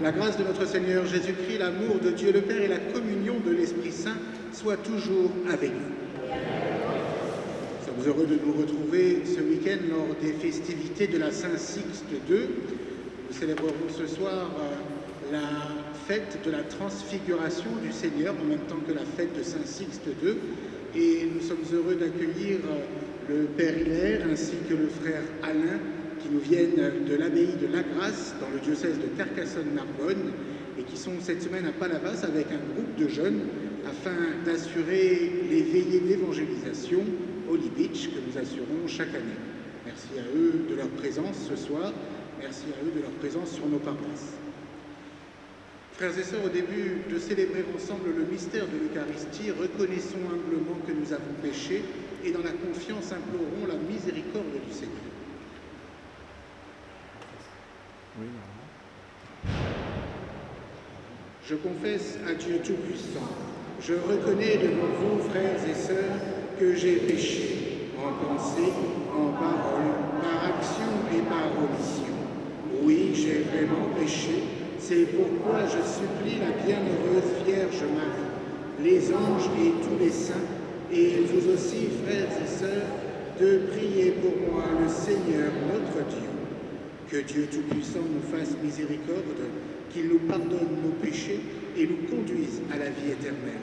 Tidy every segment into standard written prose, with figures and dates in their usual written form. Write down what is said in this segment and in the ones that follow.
La grâce de notre Seigneur Jésus-Christ, l'amour de Dieu le Père et la communion de l'Esprit Saint soient toujours avec nous. Nous sommes heureux de nous retrouver ce week-end lors des festivités de la Saint-Sixte II. Nous célébrerons ce soir la fête de la transfiguration du Seigneur en même temps que la fête de Saint-Sixte II. Et nous sommes heureux d'accueillir le Père Hilaire ainsi que le frère Alain qui nous viennent de l'abbaye de la Grâce dans le diocèse de Carcassonne-Narbonne et qui sont cette semaine à Palavas avec un groupe de jeunes afin d'assurer les veillées d'évangélisation au Libitch que nous assurons chaque année. Merci à eux de leur présence ce soir, merci à eux de leur présence sur nos paroisses. Frères et sœurs, au début de célébrer ensemble le mystère de l'Eucharistie, reconnaissons humblement que nous avons péché et dans la confiance implorons la miséricorde du Seigneur. Oui, je confesse à Dieu Tout-Puissant, je reconnais devant vous, frères et sœurs, que j'ai péché, en pensée, en parole, par action et par omission. Oui, j'ai vraiment péché, c'est pourquoi je supplie la bienheureuse Vierge Marie, les anges et tous les saints, et vous aussi, frères et sœurs, de prier pour moi le Seigneur notre Dieu. Que Dieu Tout-Puissant nous fasse miséricorde, qu'il nous pardonne nos péchés et nous conduise à la vie éternelle.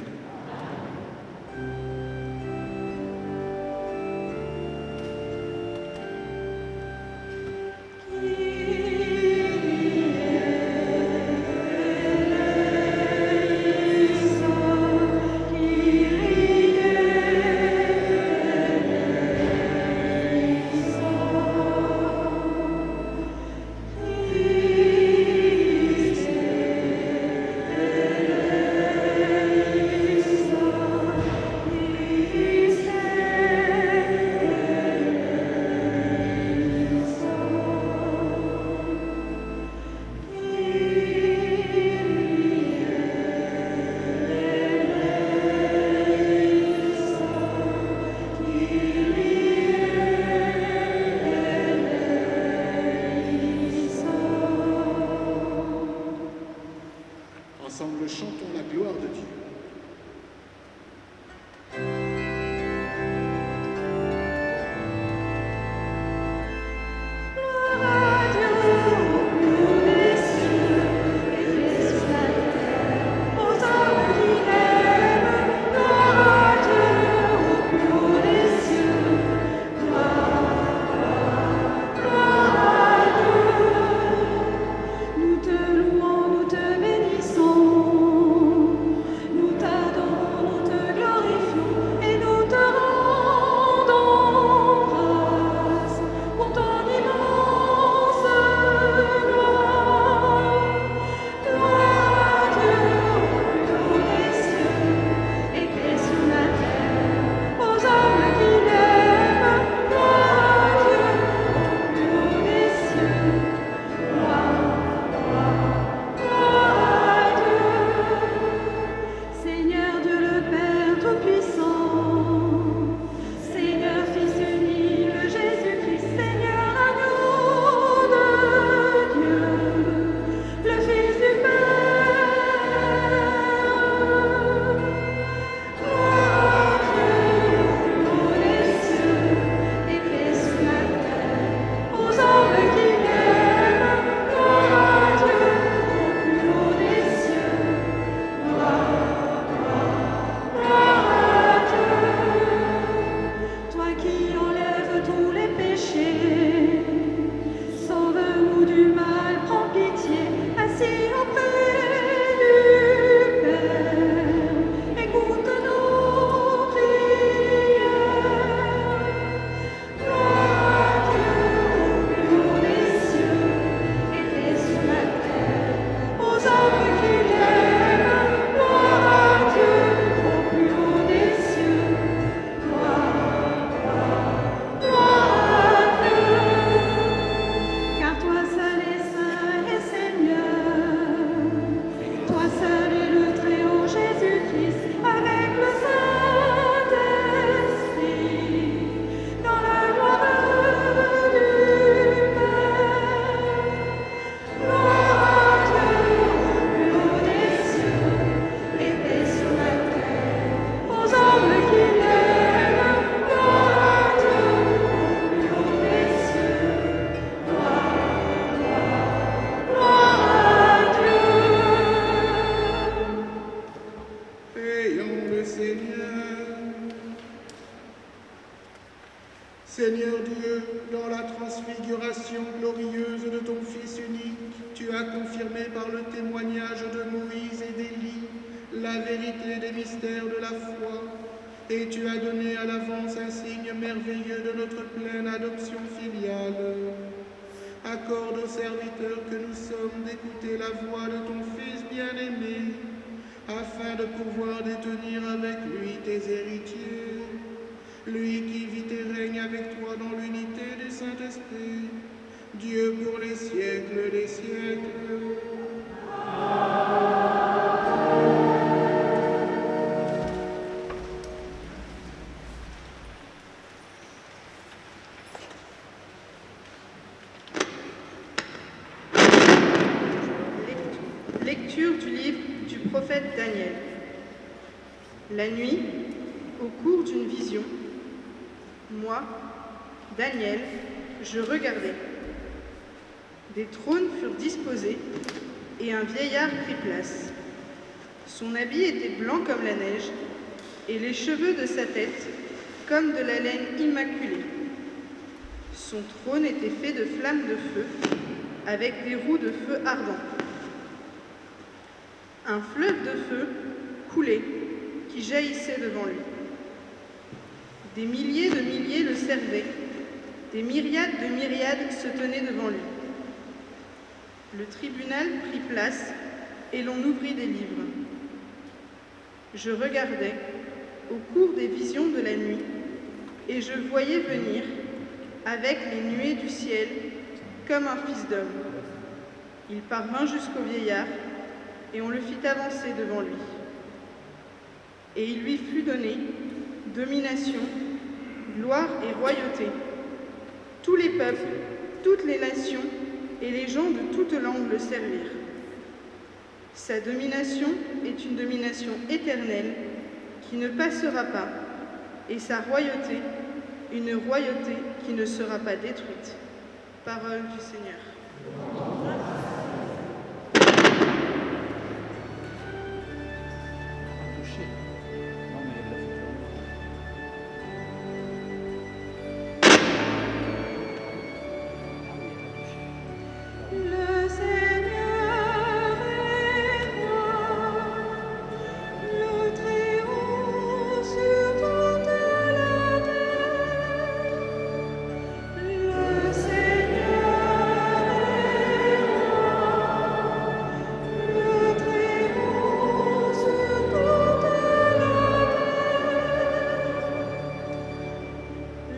Ensemble, chantons la gloire de Dieu. Seigneur Dieu, dans la transfiguration glorieuse de ton Fils unique, tu as confirmé par le témoignage de Moïse et d'Élie la vérité des mystères de la foi, et tu as donné à l'avance un signe merveilleux de notre pleine adoption filiale. Accorde aux serviteurs que nous sommes d'écouter la voix de ton Fils bien-aimé, afin de pouvoir détenir avec lui tes héritiers, lui qui vit et règne avec toi dans l'unité du Saint-Esprit, Dieu pour les siècles des siècles. Lecture du livre du prophète Daniel. La nuit, au cours d'une vision, moi, Daniel, je regardais. Des trônes furent disposés et un vieillard prit place. Son habit était blanc comme la neige et les cheveux de sa tête comme de la laine immaculée. Son trône était fait de flammes de feu avec des roues de feu ardent. Un fleuve de feu coulait qui jaillissait devant lui. Des milliers de milliers le servaient, des myriades de myriades se tenaient devant lui. Le tribunal prit place et l'on ouvrit des livres. Je regardais au cours des visions de la nuit et je voyais venir avec les nuées du ciel comme un fils d'homme. Il parvint jusqu'au vieillard, et on le fit avancer devant lui. Et il lui fut donné domination, gloire et royauté. Tous les peuples, toutes les nations et les gens de toutes langues le servirent. Sa domination est une domination éternelle qui ne passera pas, et sa royauté, une royauté qui ne sera pas détruite. Parole du Seigneur.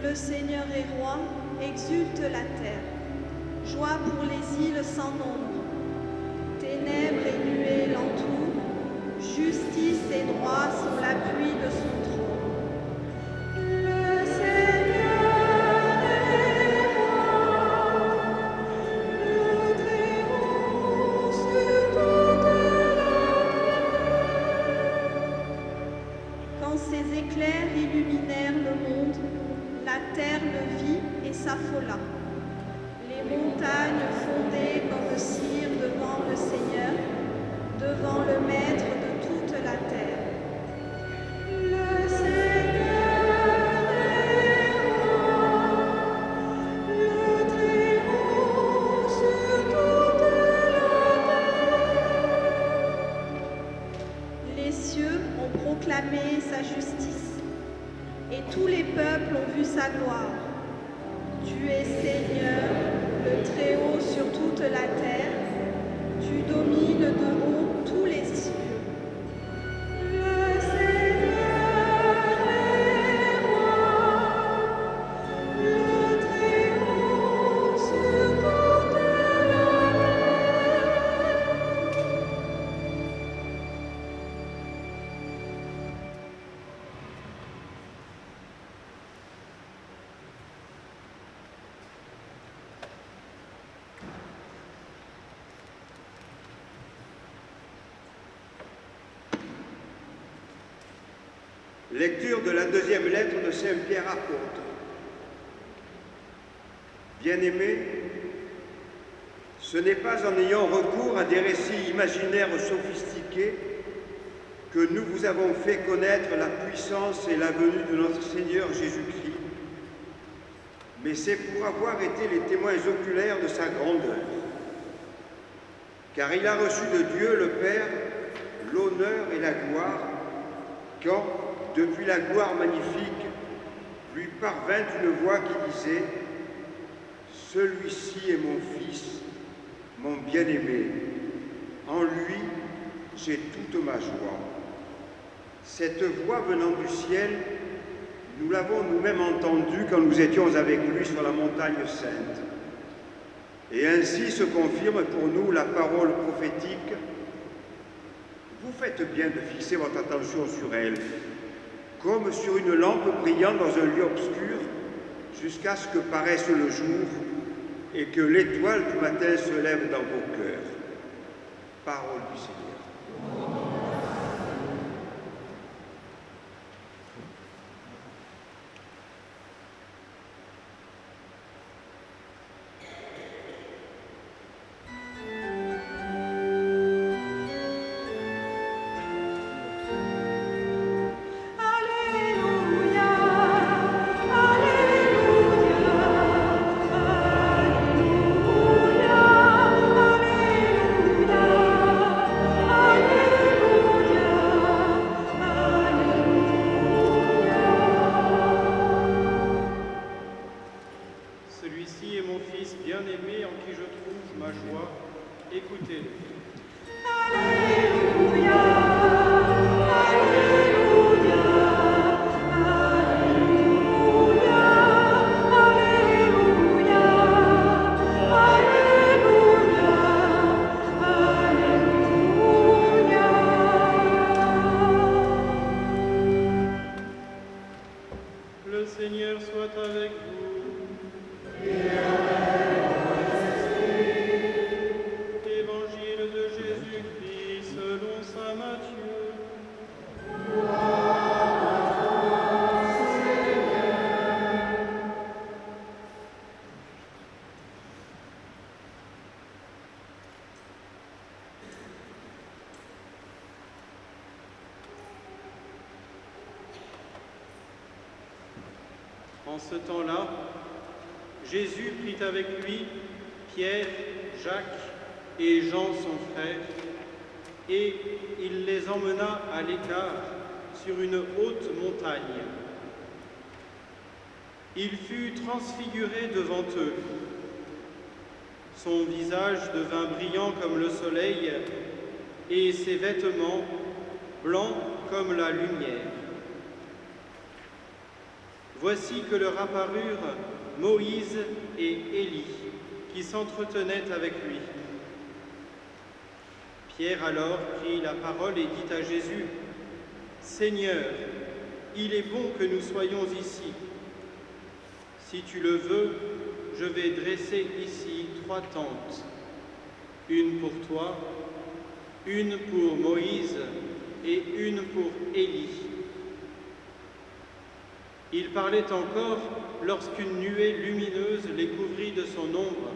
Le Seigneur est roi, exulte la terre. Joie pour les îles sans nombre. Ténèbres et nuées l'entourent. Justice et droit sont l'appui de son trône. Le Seigneur est roi. Le Très-Haut sur toute la terre. Quand ses éclairs illuminèrent le monde, la terre le vit et s'affola. Les montagnes fondaient comme cire devant le Seigneur, devant le Maître de toute la terre. Le Seigneur est roi, le Très-Haut sur toute la terre. Les cieux ont proclamé sa justice, et tous les peuples ont vu sa gloire. Tu es Seigneur, le Très-Haut sur toute la terre. Tu domines de haut tous les cieux. Le Seigneur est roi, le Très-Haut sur toute la terre. Lecture de la deuxième lettre de Saint Pierre apôtre. Bien-aimés, ce n'est pas en ayant recours à des récits imaginaires sophistiqués que nous vous avons fait connaître la puissance et la venue de notre Seigneur Jésus-Christ, mais c'est pour avoir été les témoins oculaires de sa grandeur. Car il a reçu de Dieu le Père l'honneur et la gloire quand, depuis la gloire magnifique, lui parvint une voix qui disait « Celui-ci est mon Fils, mon bien-aimé. En lui, j'ai toute ma joie. » Cette voix venant du ciel, nous l'avons nous-mêmes entendue quand nous étions avec lui sur la montagne sainte. Et ainsi se confirme pour nous la parole prophétique. Vous faites bien de fixer votre attention sur elle, comme sur une lampe brillant dans un lieu obscur, jusqu'à ce que paraisse le jour et que l'étoile du matin se lève dans vos cœurs. Parole du Seigneur. Alléluia. En ce temps-là, Jésus prit avec lui Pierre, Jacques et Jean son frère, et il les emmena à l'écart sur une haute montagne. Il fut transfiguré devant eux. Son visage devint brillant comme le soleil et ses vêtements blancs comme la lumière. Voici que leur apparurent Moïse et Élie, qui s'entretenaient avec lui. Pierre alors prit la parole et dit à Jésus, « Seigneur, il est bon que nous soyons ici. Si tu le veux, je vais dresser ici 3 tentes, une pour toi, une pour Moïse et une pour Élie. » Il parlait encore lorsqu'une nuée lumineuse les couvrit de son ombre.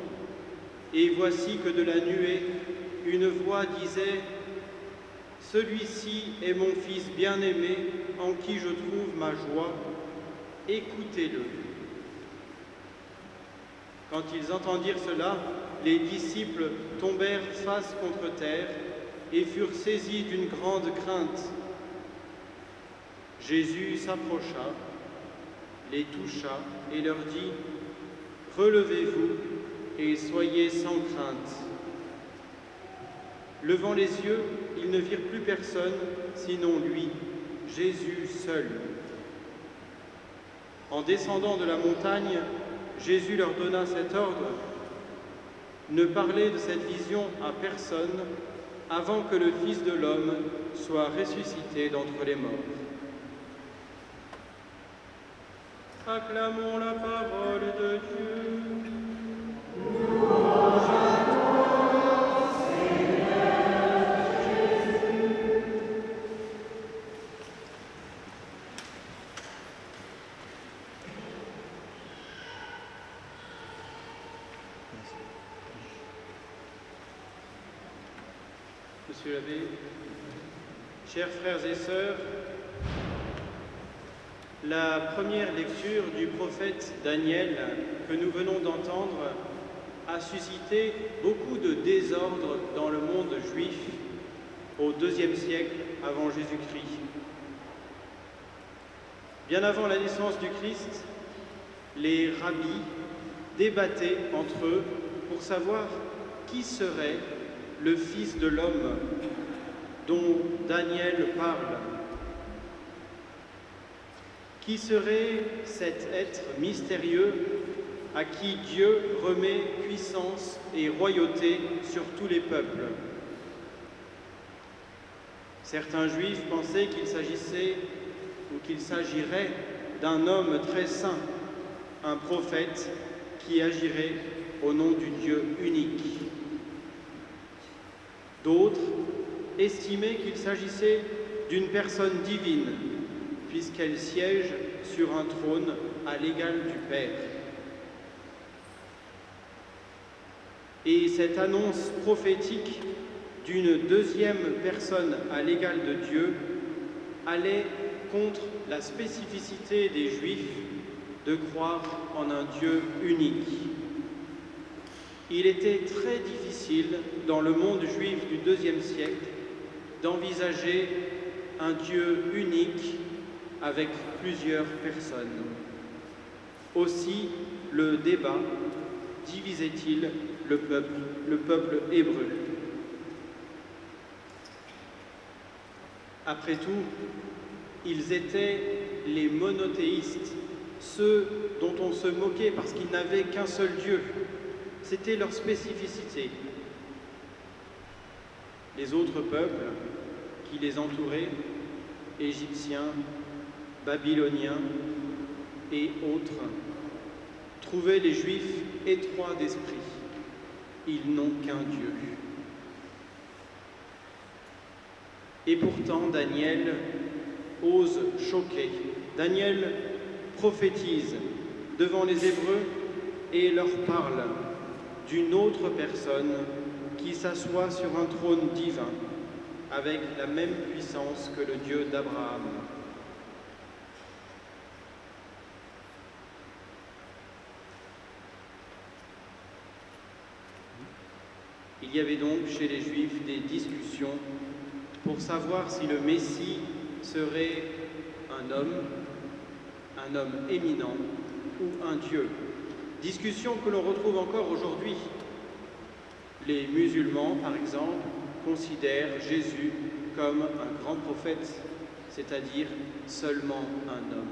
Et voici que de la nuée, une voix disait, « Celui-ci est mon Fils bien-aimé, en qui je trouve ma joie. Écoutez-le. » Quand ils entendirent cela, les disciples tombèrent face contre terre et furent saisis d'une grande crainte. Jésus s'approcha, les toucha et leur dit, « Relevez-vous et soyez sans crainte. » Levant les yeux, ils ne virent plus personne, sinon lui, Jésus seul. En descendant de la montagne, Jésus leur donna cet ordre, « Ne parlez de cette vision à personne avant que le Fils de l'homme soit ressuscité d'entre les morts. » Acclamons la parole de Dieu. Louange à toi, Seigneur Jésus. Monsieur l'abbé, chers frères et sœurs, la première lecture du prophète Daniel que nous venons d'entendre a suscité beaucoup de désordre dans le monde juif au IIe siècle avant Jésus-Christ. Bien avant la naissance du Christ, les rabbis débattaient entre eux pour savoir qui serait le Fils de l'homme dont Daniel parle. Qui serait cet être mystérieux à qui Dieu remet puissance et royauté sur tous les peuples? Certains juifs pensaient qu'il s'agissait ou qu'il s'agirait d'un homme très saint, un prophète qui agirait au nom du Dieu unique. D'autres estimaient qu'il s'agissait d'une personne divine, puisqu'elle siège sur un trône à l'égal du Père. Et cette annonce prophétique d'une deuxième personne à l'égal de Dieu allait contre la spécificité des Juifs de croire en un Dieu unique. Il était très difficile dans le monde juif du IIe siècle d'envisager un Dieu unique avec plusieurs personnes. Aussi, le débat divisait-il le peuple hébreu. Après tout, ils étaient les monothéistes, ceux dont on se moquait parce qu'ils n'avaient qu'un seul Dieu. C'était leur spécificité. Les autres peuples qui les entouraient, Égyptiens, Babyloniens et autres, trouvaient les Juifs étroits d'esprit. Ils n'ont qu'un Dieu. Et pourtant, Daniel ose choquer. Daniel prophétise devant les Hébreux et leur parle d'une autre personne qui s'assoit sur un trône divin avec la même puissance que le Dieu d'Abraham. Il y avait donc chez les Juifs des discussions pour savoir si le Messie serait un homme éminent ou un Dieu. Discussion que l'on retrouve encore aujourd'hui. Les musulmans, par exemple, considèrent Jésus comme un grand prophète, c'est-à-dire seulement un homme.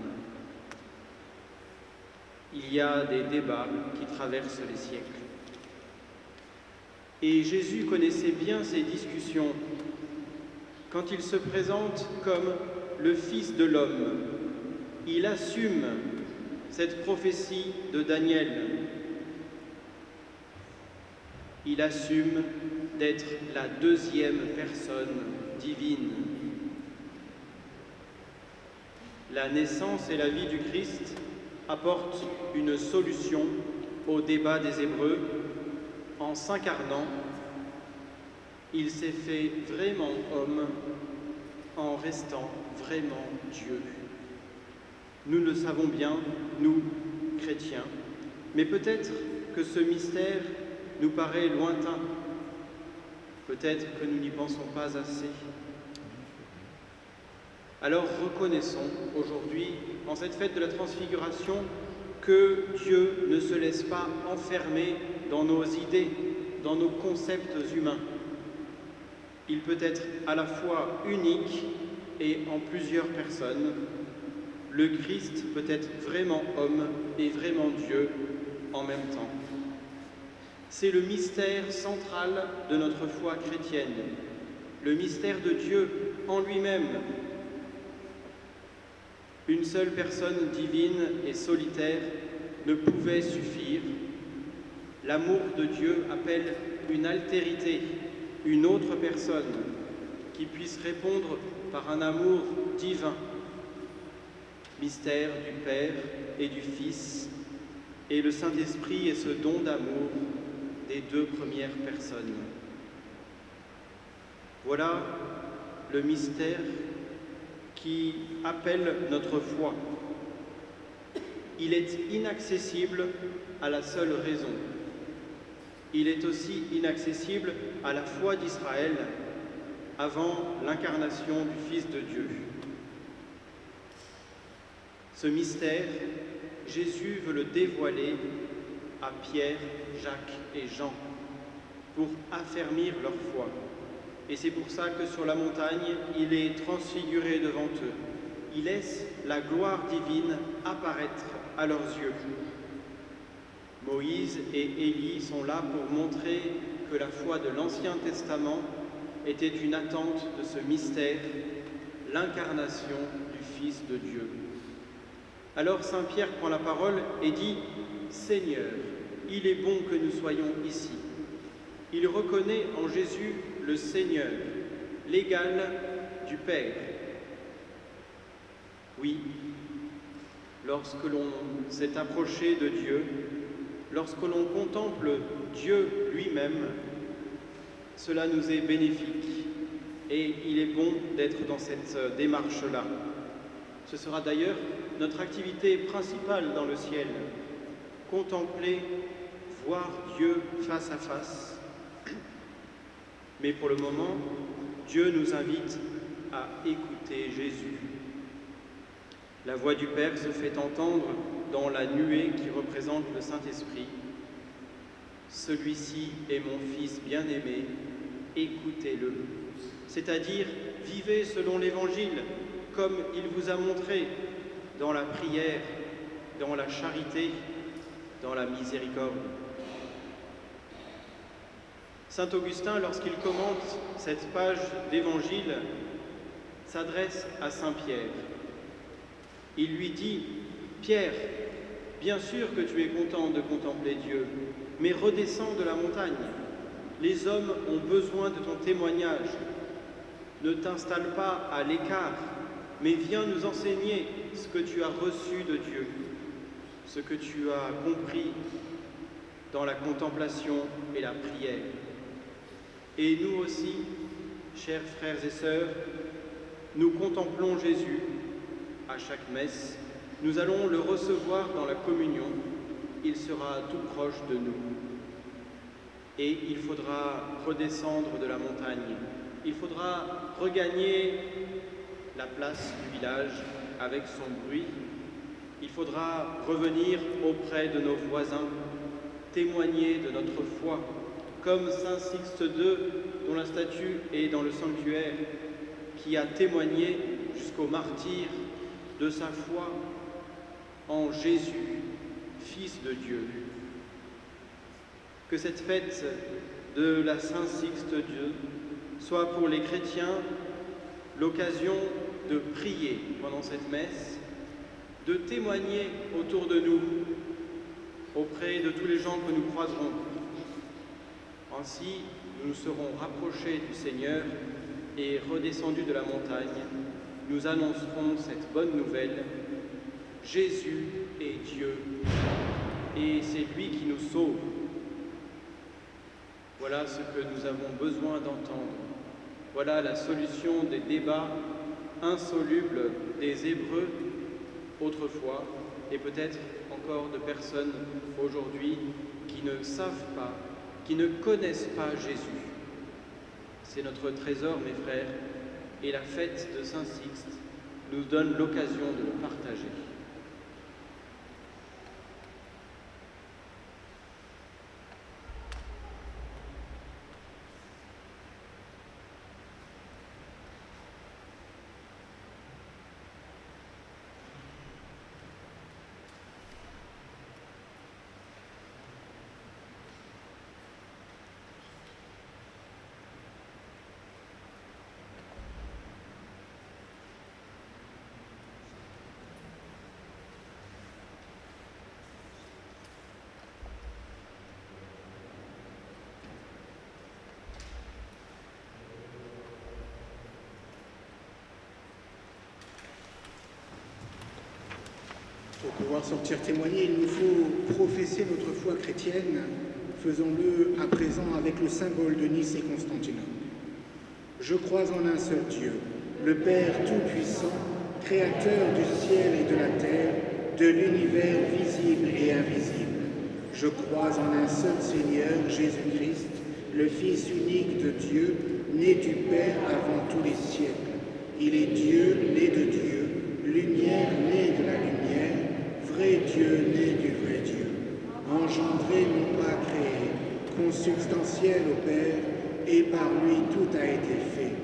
Il y a des débats qui traversent les siècles. Et Jésus connaissait bien ces discussions quand il se présente comme le Fils de l'homme. Il assume cette prophétie de Daniel. Il assume d'être la deuxième personne divine. La naissance et la vie du Christ apportent une solution au débat des Hébreux. En s'incarnant, il s'est fait vraiment homme en restant vraiment Dieu. Nous le savons bien, nous, chrétiens, mais peut-être que ce mystère nous paraît lointain. Peut-être que nous n'y pensons pas assez. Alors reconnaissons aujourd'hui, en cette fête de la Transfiguration, que Dieu ne se laisse pas enfermer dans nos idées, dans nos concepts humains. Il peut être à la fois unique et en plusieurs personnes. Le Christ peut être vraiment homme et vraiment Dieu en même temps. C'est le mystère central de notre foi chrétienne, le mystère de Dieu en lui-même. Une seule personne divine et solitaire ne pouvait suffire. L'amour de Dieu appelle une altérité, une autre personne qui puisse répondre par un amour divin. Mystère du Père et du Fils, et le Saint-Esprit est ce don d'amour des deux premières personnes. Voilà le mystère qui appelle notre foi. Il est inaccessible à la seule raison. Il est aussi inaccessible à la foi d'Israël avant l'incarnation du Fils de Dieu. Ce mystère, Jésus veut le dévoiler à Pierre, Jacques et Jean pour affermir leur foi. Et c'est pour ça que sur la montagne, il est transfiguré devant eux. Il laisse la gloire divine apparaître à leurs yeux. Moïse et Élie sont là pour montrer que la foi de l'Ancien Testament était une attente de ce mystère, l'incarnation du Fils de Dieu. Alors Saint Pierre prend la parole et dit « Seigneur, il est bon que nous soyons ici ». Il reconnaît en Jésus le Seigneur, l'égal du Père. Oui, lorsque l'on s'est approché de Dieu, lorsque l'on contemple Dieu lui-même, cela nous est bénéfique et il est bon d'être dans cette démarche-là. Ce sera d'ailleurs notre activité principale dans le ciel, contempler, voir Dieu face à face. Mais pour le moment, Dieu nous invite à écouter Jésus. La voix du Père se fait entendre dans la nuée qui représente le Saint-Esprit. Celui-ci est mon Fils bien-aimé, écoutez-le. C'est-à-dire, vivez selon l'Évangile, comme il vous a montré, dans la prière, dans la charité, dans la miséricorde. Saint Augustin, lorsqu'il commente cette page d'Évangile, s'adresse à Saint Pierre. Il lui dit « Pierre, bien sûr que tu es content de contempler Dieu, mais redescends de la montagne. Les hommes ont besoin de ton témoignage. Ne t'installe pas à l'écart, mais viens nous enseigner ce que tu as reçu de Dieu, ce que tu as compris dans la contemplation et la prière. Et nous aussi, chers frères et sœurs, nous contemplons Jésus à chaque messe. Nous allons le recevoir dans la communion. Il sera tout proche de nous. et il faudra redescendre de la montagne. Il faudra regagner la place du village avec son bruit. Il faudra revenir auprès de nos voisins, témoigner de notre foi, comme Saint Sixte II, dont la statue est dans le sanctuaire, qui a témoigné jusqu'au martyre de sa foi en Jésus, Fils de Dieu. Que cette fête de la Saint Sixte II soit pour les chrétiens l'occasion de prier pendant cette messe, de témoigner autour de nous, auprès de tous les gens que nous croiserons. Ainsi, nous nous serons rapprochés du Seigneur et redescendus de la montagne, nous annoncerons cette bonne nouvelle. Jésus est Dieu et c'est lui qui nous sauve. Voilà ce que nous avons besoin d'entendre. Voilà la solution des débats insolubles des Hébreux autrefois et peut-être encore de personnes aujourd'hui qui ne savent pas, qui ne connaissent pas Jésus. C'est notre trésor, mes frères, et la fête de Saint-Sixte nous donne l'occasion de le partager. Pour pouvoir sortir témoigner, il nous faut professer notre foi chrétienne. Faisons-le à présent avec le symbole de Nice et Constantinople. Je crois en un seul Dieu, le Père Tout-Puissant, Créateur du ciel et de la terre, de l'univers visible et invisible. Je crois en un seul Seigneur, Jésus-Christ, le Fils unique de Dieu, né du Père avant tous les siècles. Il est Dieu, né de Dieu, lumière née de la lumière, vrai Dieu né du vrai Dieu, engendré non pas créé, consubstantiel au Père, et par lui tout a été fait.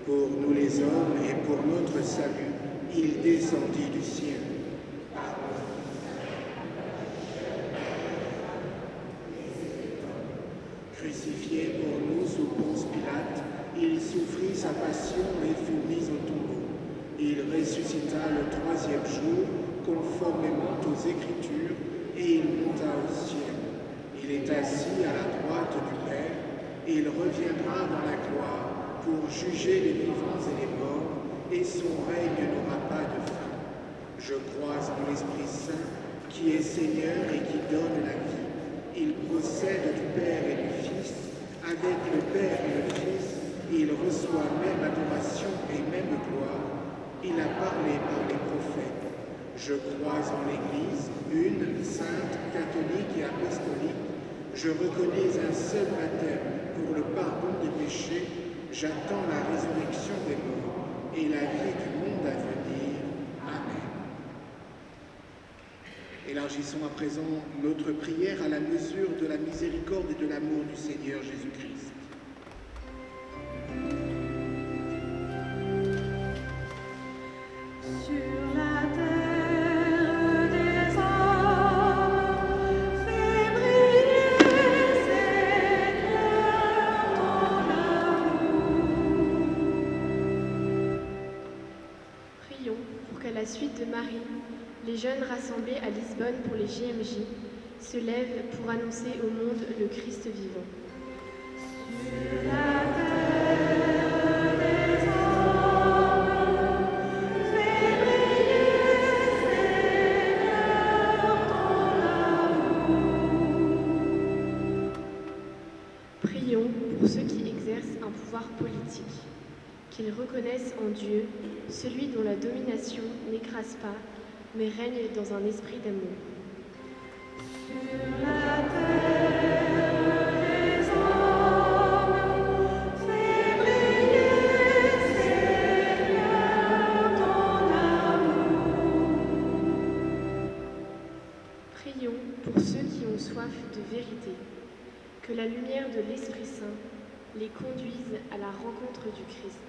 Pour nous les hommes et pour notre salut, il descendit du ciel. Crucifié pour nous sous Ponce Pilate, il souffrit sa passion et fut mis au tombeau. Il ressuscita le troisième jour, conformément aux Écritures, et il monta au ciel. Il est assis à la droite du Père, et il reviendra dans la gloire pour juger les vivants et les morts, et son règne n'aura pas de fin. Je crois en l'Esprit Saint, qui est Seigneur et qui donne la vie. Il procède du Père et du Fils, avec le Père et le Fils, il reçoit même adoration et même gloire. Il a parlé par les prophètes. Je crois en l'Église, une, sainte, catholique et apostolique. Je reconnais un seul baptême pour le pardon des péchés. J'attends la résurrection des morts et la vie du monde à venir. Amen. Élargissons à présent notre prière à la mesure de la miséricorde et de l'amour du Seigneur Jésus-Christ. À la suite de Marie, les jeunes rassemblés à Lisbonne pour les JMJ se lèvent pour annoncer au monde le Christ vivant. Sur la terre des hommes, fais briller, Seigneur, ton amour. Prions pour ceux qui exercent un pouvoir politique, qu'ils reconnaissent en Dieu celui dont la domination n'écrase pas, mais règne dans un esprit d'amour. Sur la terre des hommes, Que la lumière de l'Esprit Saint les conduise à la rencontre du Christ.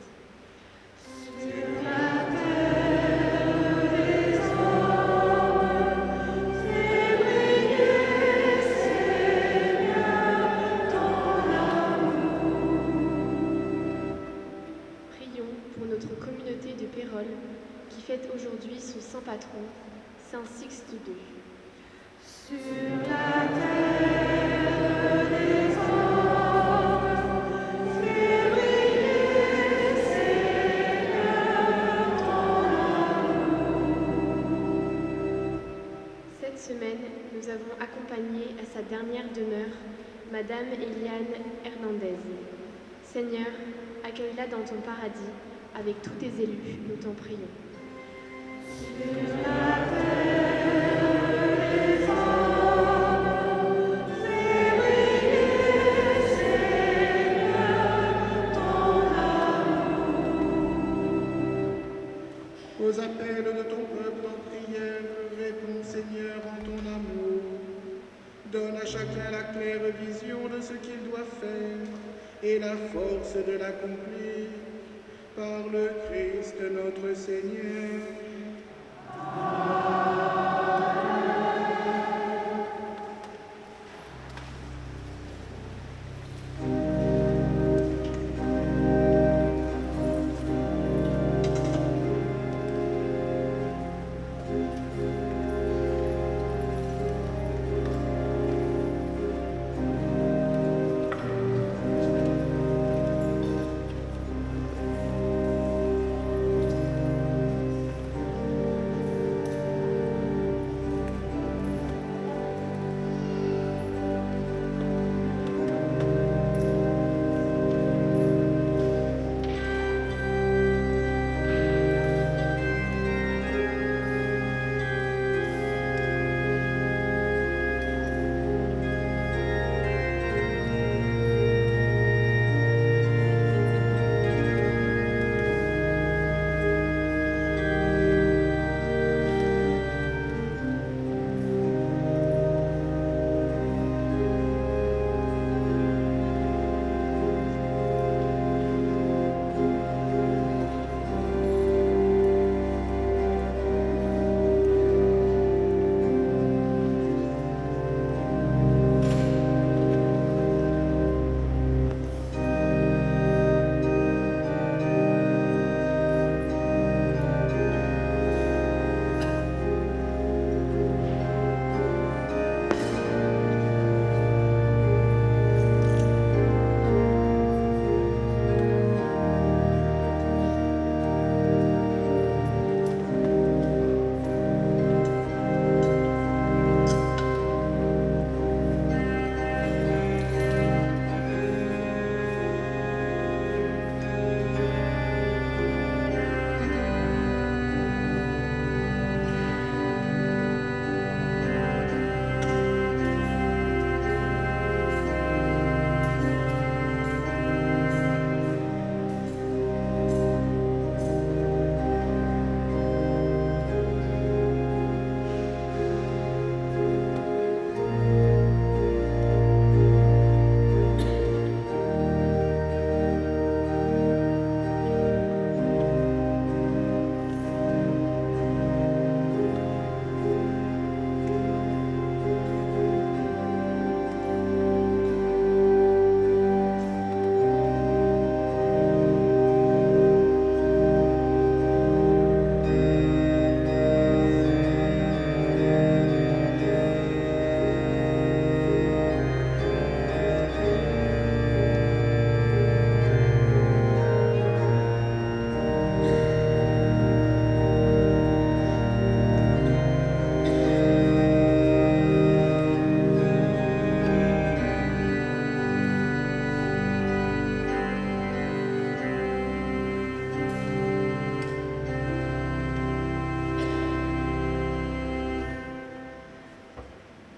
Prions pour notre communauté de Pérols qui fête aujourd'hui son saint patron, Saint Sixte II. Sur la terre des hommes, fais briller, Seigneur, ton amour. Cette semaine, nous avons accompagné à sa dernière demeure Madame Eliane Hernandez. Seigneur, accueille-la dans ton paradis avec tous tes élus, nous t'en prions. Sur la terre des hommes, fais briller, Seigneur, ton amour. Aux appels de ton peuple en prière, réponds Seigneur en ton amour. Donne à chacun la claire vision de ce qu'il doit faire et la force de l'accomplir par le Christ notre Seigneur.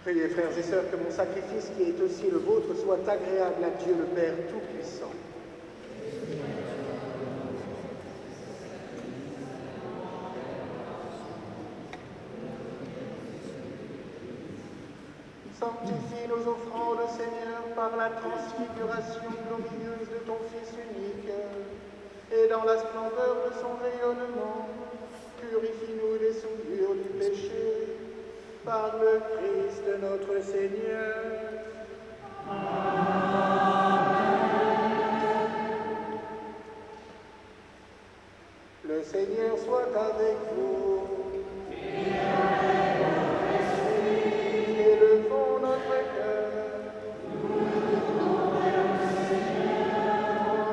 Priez, frères et sœurs, que mon sacrifice, qui est aussi le vôtre, soit agréable à Dieu le Père Tout-Puissant. Sanctifie nos offrandes, Seigneur, par la transfiguration glorieuse de ton Fils unique, et dans la splendeur de son rayonnement, purifie-nous des souillures du péché, par le Christ notre Seigneur. Le Seigneur soit avec vous. Élevons notre cœur.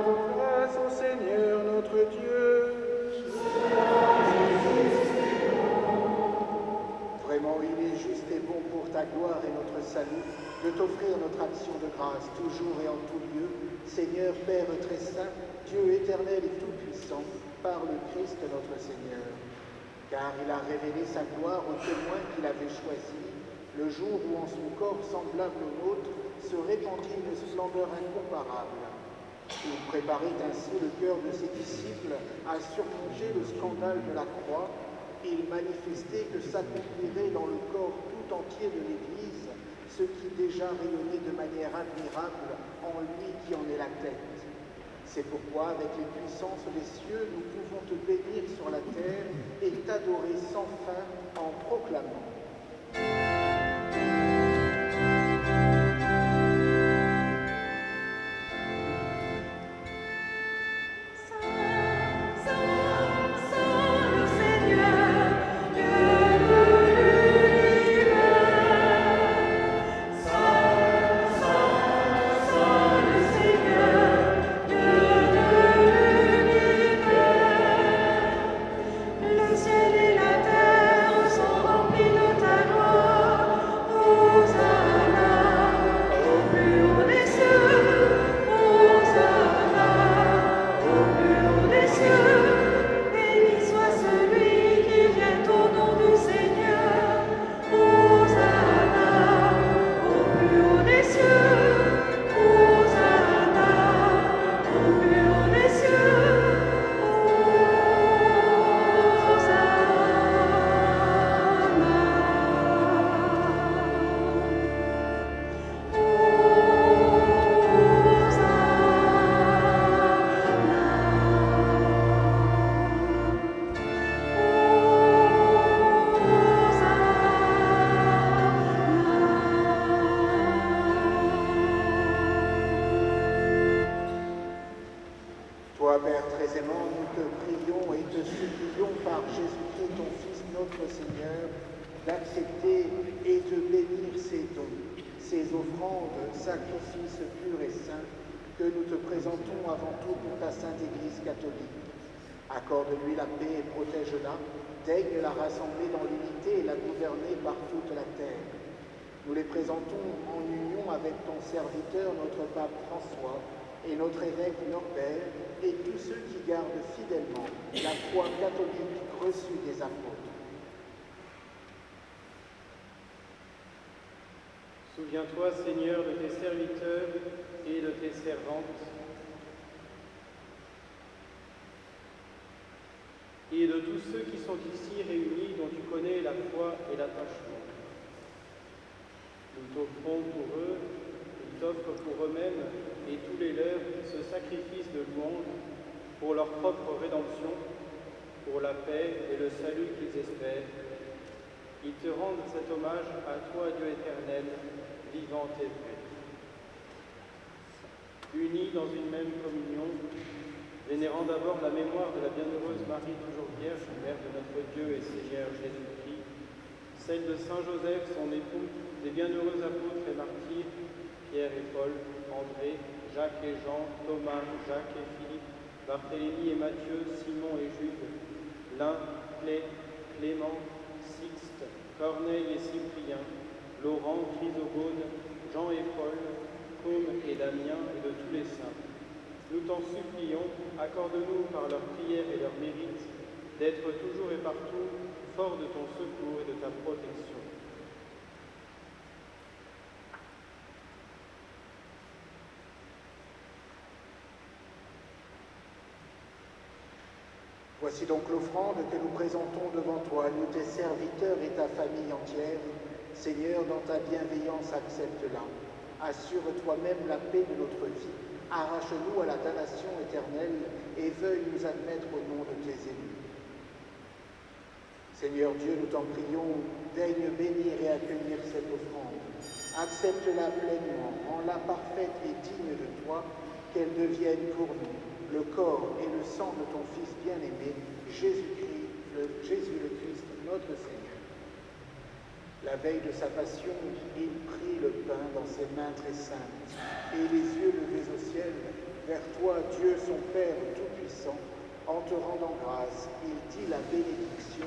Rendons grâce au Seigneur notre Dieu. Vraiment, il est juste et bon pour ta gloire et notre salut de t'offrir notre action de grâce toujours et en tout lieu, Seigneur Père très saint, Dieu éternel et tout-puissant, par le Christ notre Seigneur. Car il a révélé sa gloire aux témoins qu'il avait choisis, le jour où en son corps semblable au nôtre se répandit une splendeur incomparable. Il préparait ainsi le cœur de ses disciples à surmonter le scandale de la croix. Il manifestait que s'accomplirait dans le corps tout entier de l'Église ce qui déjà rayonnait de manière admirable en lui qui en est la tête. C'est pourquoi, avec les puissances des cieux, nous pouvons te bénir sur la terre et t'adorer sans fin en proclamant. Toi, Père très aimant, nous te prions et te supplions par Jésus-Christ, ton Fils, notre Seigneur, d'accepter et de bénir ces dons, ces offrandes, sacrifices purs et saints que nous te présentons avant tout pour ta Sainte Église catholique. Accorde-lui la paix et protège-la, daigne la rassembler dans l'unité et la gouverner par toute la terre. Nous les présentons en union avec ton serviteur, notre pape François, et notre évêque Norbert, et tous ceux qui gardent fidèlement la foi catholique reçue des apôtres. Souviens-toi, Seigneur, de tes serviteurs et de tes servantes, et de tous ceux qui sont ici réunis, dont tu connais la foi et l'attachement. Nous t'offrons pour eux, ils t'offrent pour eux-mêmes et tous les leurs ce sacrifice de louange pour leur propre rédemption, pour la paix et le salut qu'ils espèrent. Ils te rendent cet hommage à toi, Dieu éternel, vivant et vrai. Unis dans une même communion, vénérant d'abord la mémoire de la bienheureuse Marie toujours Vierge, Mère de notre Dieu et Seigneur Jésus-Christ, celle de Saint Joseph, son époux, des bienheureux apôtres et martyrs, Pierre et Paul, André, Jacques et Jean, Thomas, Jacques et Philippe, Barthélemy et Matthieu, Simon et Jude, Lin, Clément, Sixte, Corneille et Cyprien, Laurent, Chrysogone, Jean et Paul, Côme et Damien et de tous les saints. Nous t'en supplions, accorde-nous par leurs prières et leurs mérites d'être toujours et partout forts de ton secours et de ta protection. Voici donc l'offrande que nous présentons devant toi, nous tes serviteurs et ta famille entière, Seigneur, dans ta bienveillance, accepte-la. Assure toi-même la paix de notre vie. Arrache-nous à la damnation éternelle et veuille nous admettre au nom de tes élus. Seigneur Dieu, nous t'en prions, daigne bénir et accueillir cette offrande. Accepte-la pleinement, rends-la parfaite et digne de toi, qu'elle devienne pour nous le corps et le sang de ton Fils bien-aimé, Jésus le Christ, notre Seigneur. La veille de sa passion, il prit le pain dans ses mains très saintes, et les yeux levés au ciel, vers toi, Dieu son Père Tout-Puissant, en te rendant grâce, il dit la bénédiction,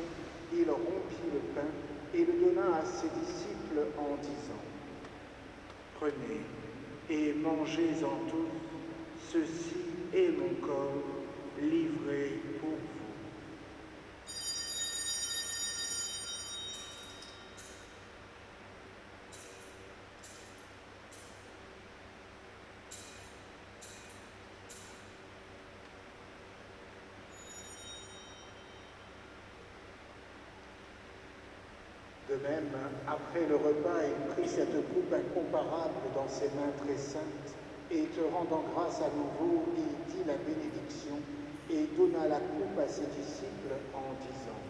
il rompit le pain et le donna à ses disciples en disant : Prenez et mangez-en tous, ceci est mon corps livré pour vous. De même, après le repas, il prit cette coupe incomparable dans ses mains très saintes, et te rendant grâce à nouveau, il dit la bénédiction, et donna la coupe à ses disciples en disant :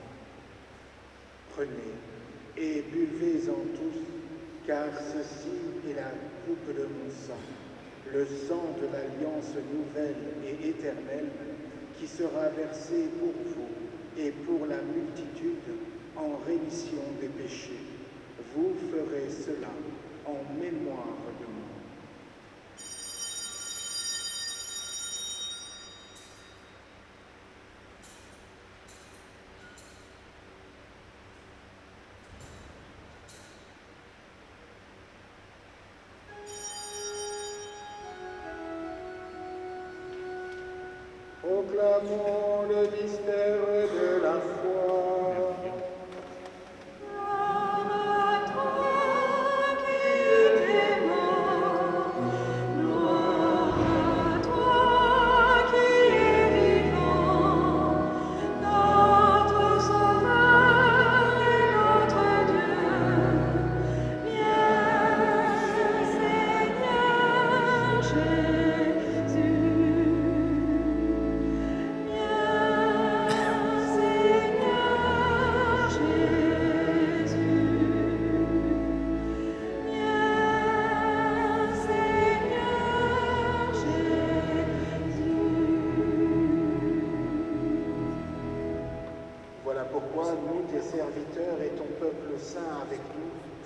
Prenez et buvez-en tous, car ceci est la coupe de mon sang, le sang de l'alliance nouvelle et éternelle, qui sera versé pour vous et pour la multitude en rémission des péchés. Vous ferez cela en mémoire de moi. Proclamons le mystère de la foi.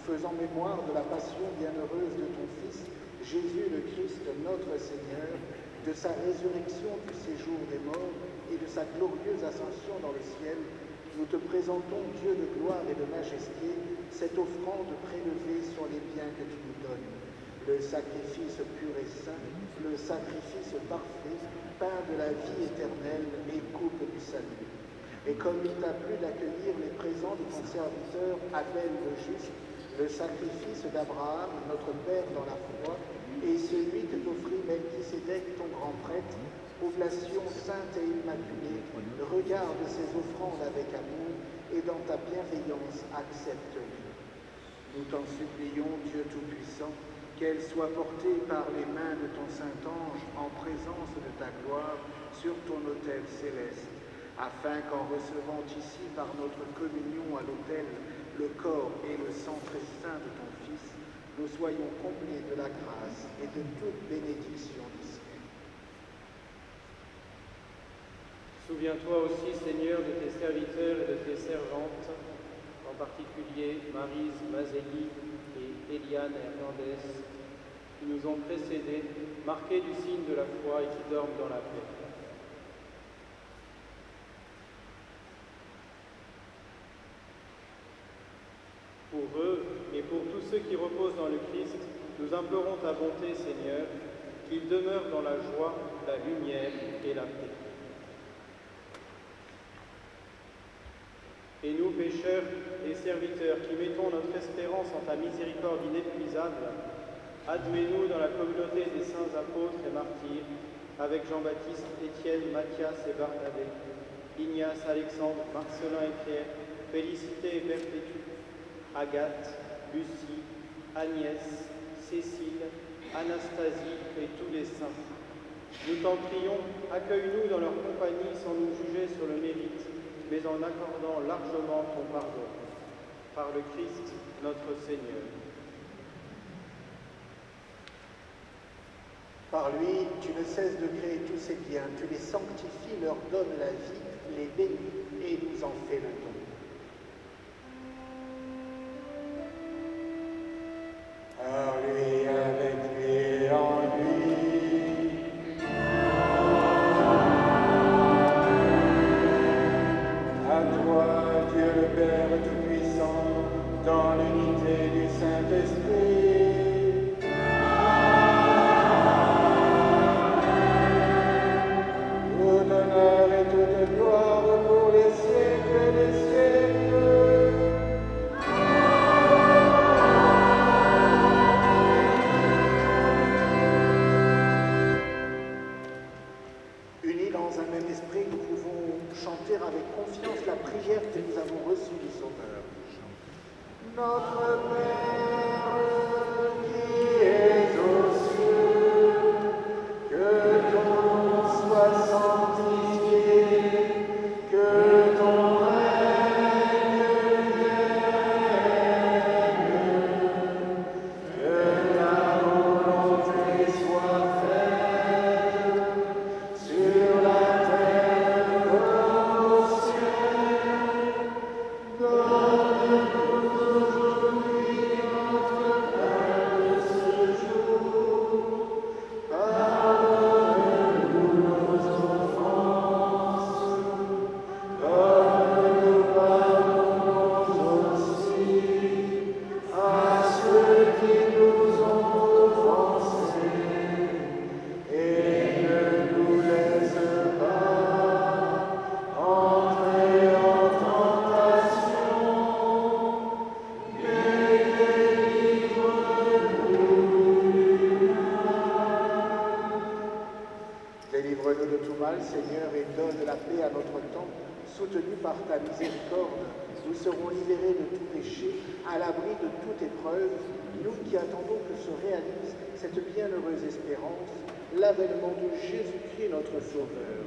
Faisant mémoire de la passion bienheureuse de ton Fils, Jésus le Christ, notre Seigneur, de sa résurrection du séjour des morts et de sa glorieuse ascension dans le ciel, nous te présentons, Dieu de gloire et de majesté, cette offrande prélevée sur les biens que tu nous donnes, le sacrifice pur et saint, le sacrifice parfait, pain de la vie éternelle et coupe du salut. Et comme il t'a plu d'accueillir les présents de ton serviteur Abel le juste, le sacrifice d'Abraham, notre Père dans la foi, et celui que t'offrit Melchisédek, ton grand prêtre, oblation sainte et immaculée, regarde ces offrandes avec amour et dans ta bienveillance accepte-les. Nous t'en supplions, Dieu Tout-Puissant, qu'elles soient portées par les mains de ton Saint-Ange en présence de ta gloire sur ton autel céleste, afin qu'en recevant ici par notre communion à l'autel le corps et le sang très saint de ton Fils, nous soyons comblés de la grâce et de toute bénédiction du ciel. Souviens-toi aussi, Seigneur, de tes serviteurs et de tes servantes, en particulier Maryse Mazeli et Eliane Hernandez, qui nous ont précédés, marqués du signe de la foi et qui dorment dans la paix. Pour eux et pour tous ceux qui reposent dans le Christ, nous implorons ta bonté, Seigneur, qu'ils demeurent dans la joie, la lumière et la paix. Et nous, pécheurs et serviteurs, qui mettons notre espérance en ta miséricorde inépuisable, admets-nous dans la communauté des saints apôtres et martyrs, avec Jean-Baptiste, Étienne, Mathias et Barnabé, Ignace, Alexandre, Marcelin et Pierre, Félicité et Perpétue, Agathe, Lucie, Agnès, Cécile, Anastasie et tous les saints. Nous t'en prions, accueille-nous dans leur compagnie sans nous juger sur le mérite, mais en accordant largement ton pardon. Par le Christ, notre Seigneur. Par lui, tu ne cesses de créer tous ces biens, tu les sanctifies, leur donnes la vie, les bénis et nous en fais le don. Par lui, avec lui et en lui. À toi, Dieu le Père Tout-Puissant, dans l'unité du Saint-Esprit. Notre Père qui es aux cieux, que ton nom soit sanctifié, que ton règne vienne, que ta volonté soit faite sur la terre comme au ciel. Donne-nous aujourd'hui notre pain de ce jour. Pardonne-nous nos offenses, comme nous pardonnons aussi à ceux qui nous ont offensés. Et ne nous laisse pas entrer en tentation, mais délivre-nous du mal. Délivre-nous de tout mal, Seigneur, et donne la paix à notre temps. Soutenus par ta miséricorde, nous serons libérés de tout péché, à l'abri de toute épreuve, nous qui attendons que se réalise cette bienheureuse espérance, l'avènement de Jésus-Christ notre Sauveur.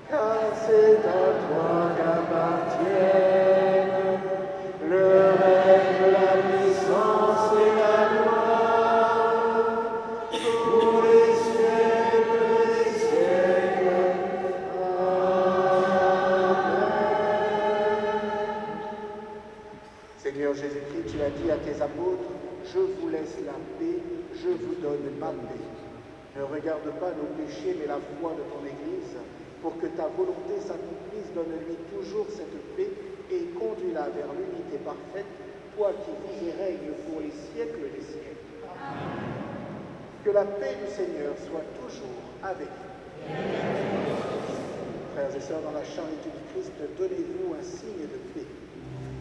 Car c'est à toi qu'appartiennent le règne, la puissance et la gloire pour les siècles des siècles. Amen. Seigneur Jésus-Christ, tu as dit à tes apôtres, je vous laisse la paix, je vous donne ma paix. Ne regarde pas nos péchés, mais la foi de ton Église. Pour que ta volonté s'accomplisse, donne-lui toujours cette paix et conduis-la vers l'unité parfaite, toi qui vis et règnes pour les siècles des siècles. Amen. Que la paix du Seigneur soit toujours avec vous. Frères et sœurs, dans la charité du Christ, donnez-vous un signe de paix. Amen.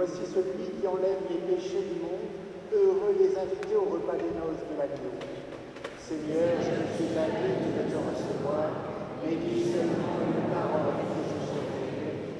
voici celui qui enlève les péchés du monde. Heureux les invités au repas des noces de l'agneau. Seigneur, je ne suis pas digne de te recevoir, mais dis seulement une parole que je serai guéri.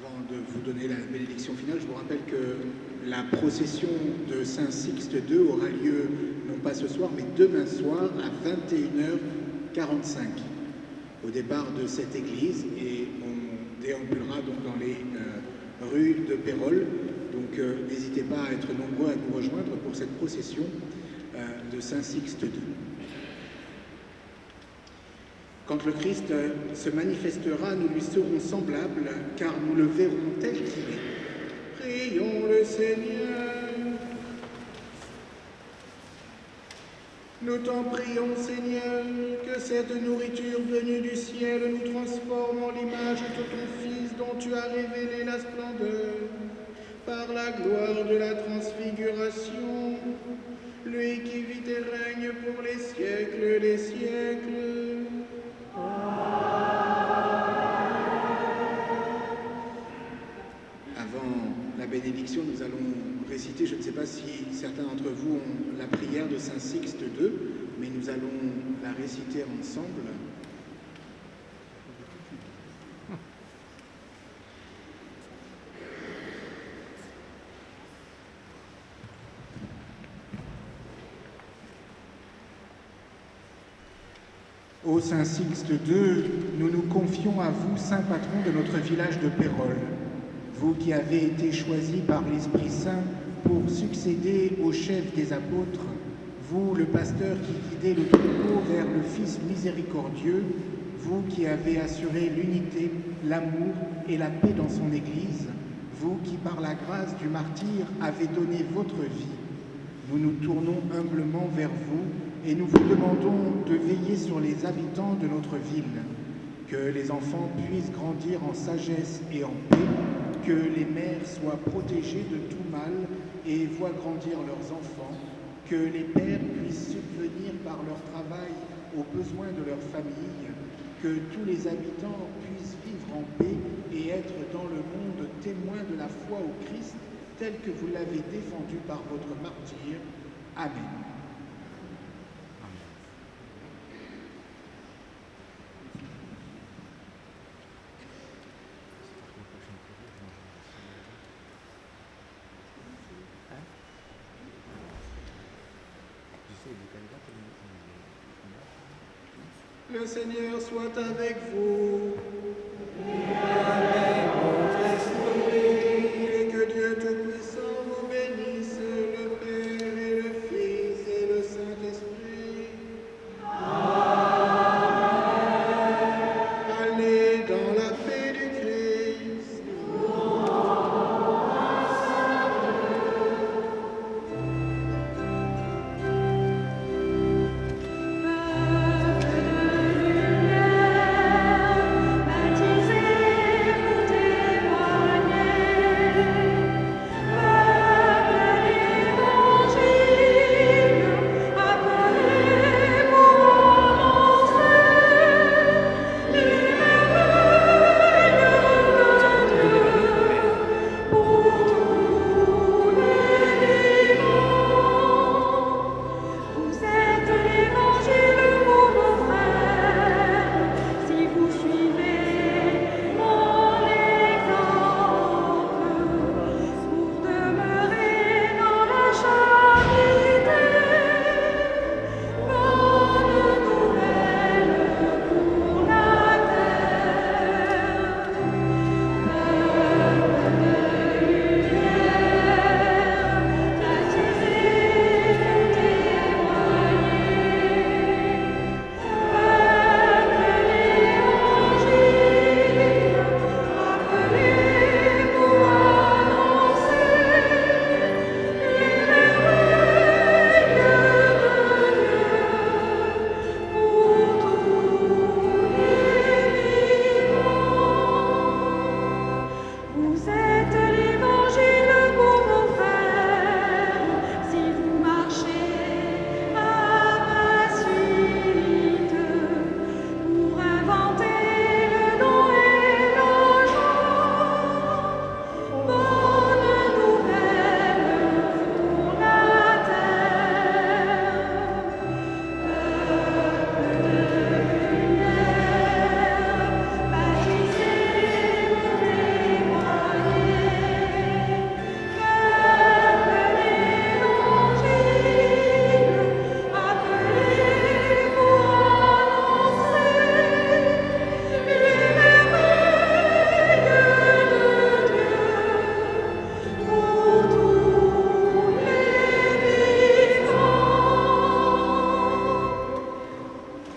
Avant de vous donner la bénédiction finale, je vous rappelle que la procession de Saint-Sixte II aura lieu non pas ce soir, mais demain soir à 21h45 au départ de cette église, et on déambulera donc dans les rues de Pérols. Donc n'hésitez pas à être nombreux à nous rejoindre pour cette procession de Saint-Sixte II. Quand le Christ se manifestera, nous lui serons semblables, car nous le verrons tel qu'il est. Prions le Seigneur. Nous t'en prions, Seigneur, que cette nourriture venue du ciel nous transforme en l'image de ton Fils dont tu as révélé la splendeur, par la gloire de la transfiguration, lui qui vit et règne pour les siècles des siècles. Avant la bénédiction, nous allons réciter, je ne sais pas si certains d'entre vous ont la prière de Saint Sixte II, mais nous allons la réciter ensemble. Ô Saint Sixte II, nous nous confions à vous, saint patron de notre village de Pérols. Vous qui avez été choisi par l'Esprit Saint pour succéder au chef des apôtres, vous, le pasteur qui guidez le troupeau vers le Fils miséricordieux, vous qui avez assuré l'unité, l'amour et la paix dans son Église, vous qui, par la grâce du martyr, avez donné votre vie, nous nous tournons humblement vers vous et nous vous demandons de veiller sur les habitants de notre ville, que les enfants puissent grandir en sagesse et en paix, que les mères soient protégées de tout mal et voient grandir leurs enfants, que les pères puissent subvenir par leur travail aux besoins de leur famille, que tous les habitants puissent vivre en paix et être dans le monde témoins de la foi au Christ, tel que vous l'avez défendu par votre martyr. Amen. Le Seigneur soit avec vous.